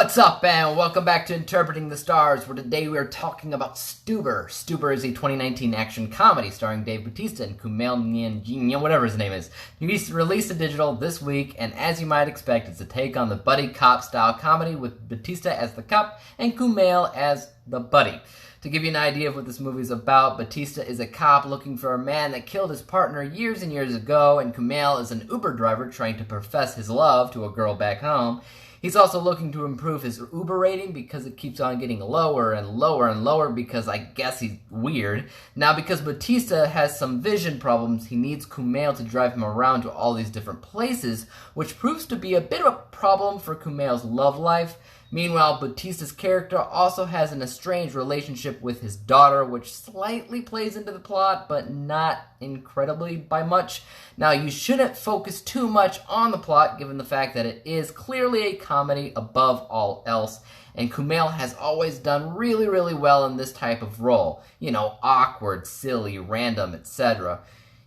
What's up, and welcome back to Interpreting the Stars, where today we are talking about Stuber. Stuber is a 2019 action comedy starring Dave Bautista and Kumail Nanjiani, whatever his name is. He released a digital this week, and as you might expect, it's a take on the buddy cop style comedy with Bautista as the cop and Kumail as the buddy. To give you an idea of what this movie is about, Bautista is a cop looking for a man that killed his partner years and years ago, and Kumail is an Uber driver trying to profess his love to a girl back home. He's also looking to improve his Uber rating because it keeps on getting lower and lower and lower because I guess he's weird. Now, because Bautista has some vision problems, he needs Kumail to drive him around to all these different places, which proves to be a bit of a problem for Kumail's love life. Meanwhile, Bautista's character also has an estranged relationship with his daughter, which slightly plays into the plot, but not incredibly by much. Now, you shouldn't focus too much on the plot, given the fact that it is clearly a comedy above all else, and Kumail has always done really, really well in this type of role. You know, awkward, silly, random, etc.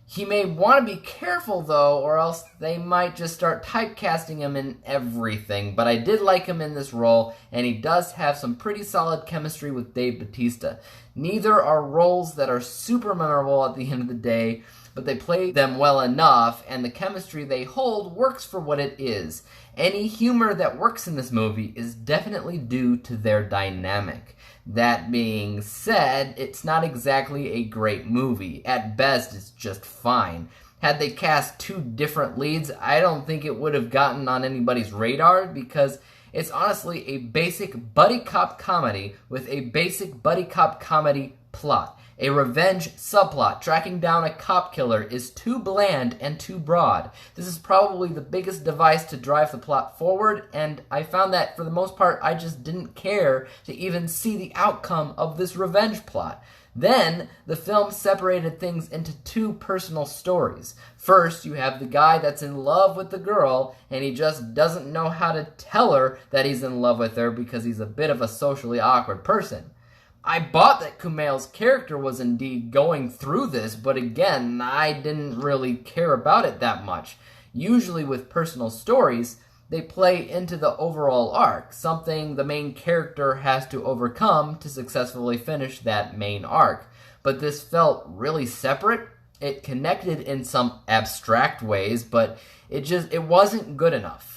He may want to be careful, though, or else they might just start typecasting him in everything. But I did like him in this role, and he does have some pretty solid chemistry with Dave Bautista. Neither are roles that are super memorable at the end of the day, but they play them well enough, and the chemistry they hold works for what it is. Any humor that works in this movie is definitely due to their dynamic. That being said, it's not exactly a great movie. At best, it's just fine. Had they cast two different leads, I don't think it would have gotten on anybody's radar because it's honestly a basic buddy cop comedy with a basic buddy cop comedy plot. A revenge subplot tracking down a cop killer is too bland and too broad. This is probably the biggest device to drive the plot forward, and I found that for the most part I just didn't care to even see the outcome of this revenge plot. Then, the film separated things into two personal stories. First, you have the guy that's in love with the girl, and he just doesn't know how to tell her that he's in love with her because he's a bit of a socially awkward person. I bought that Kumail's character was indeed going through this, but again, I didn't really care about it that much. Usually with personal stories, they play into the overall arc, something the main character has to overcome to successfully finish that main arc. But this felt really separate. It connected in some abstract ways, but it wasn't good enough.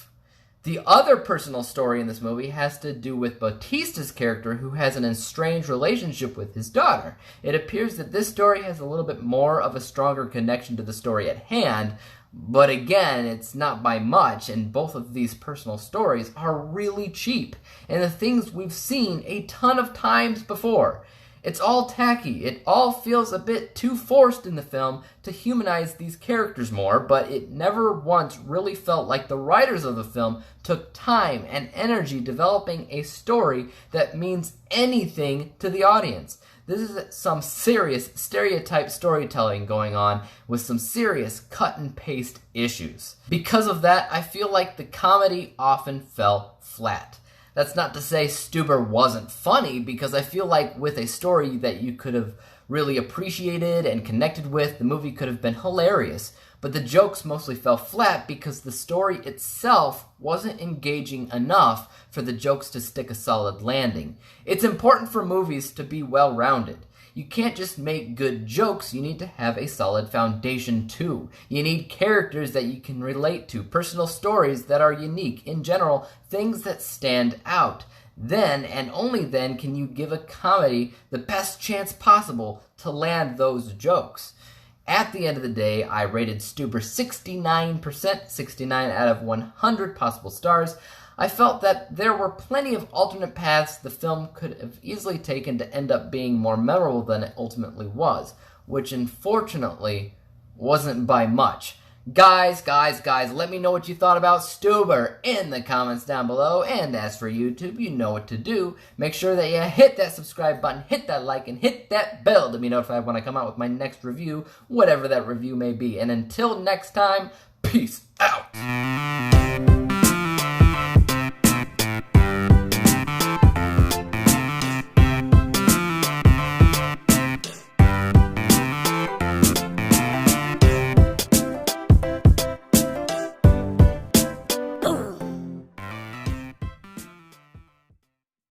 The other personal story in this movie has to do with Bautista's character, who has an estranged relationship with his daughter. It appears that this story has a little bit more of a stronger connection to the story at hand, but again, it's not by much, and both of these personal stories are really cheap, and the things we've seen a ton of times before. It's all tacky. It all feels a bit too forced in the film to humanize these characters more, but it never once really felt like the writers of the film took time and energy developing a story that means anything to the audience. This is some serious stereotype storytelling going on with some serious cut and paste issues. Because of that, I feel like the comedy often fell flat. That's not to say Stuber wasn't funny, because I feel like with a story that you could have really appreciated and connected with, the movie could have been hilarious. But the jokes mostly fell flat because the story itself wasn't engaging enough for the jokes to stick a solid landing. It's important for movies to be well-rounded. You can't just make good jokes, you need to have a solid foundation too. You need characters that you can relate to, personal stories that are unique, in general, things that stand out. Then, and only then, can you give a comedy the best chance possible to land those jokes. At the end of the day, I rated Stuber 69%, 69 out of 100 possible stars. I felt that there were plenty of alternate paths the film could have easily taken to end up being more memorable than it ultimately was, which unfortunately wasn't by much. Guys, let me know what you thought about Stuber in the comments down below, and as for YouTube, you know what to do. Make sure that you hit that subscribe button, hit that like, and hit that bell to be notified when I come out with my next review, whatever that review may be. And until next time, peace out.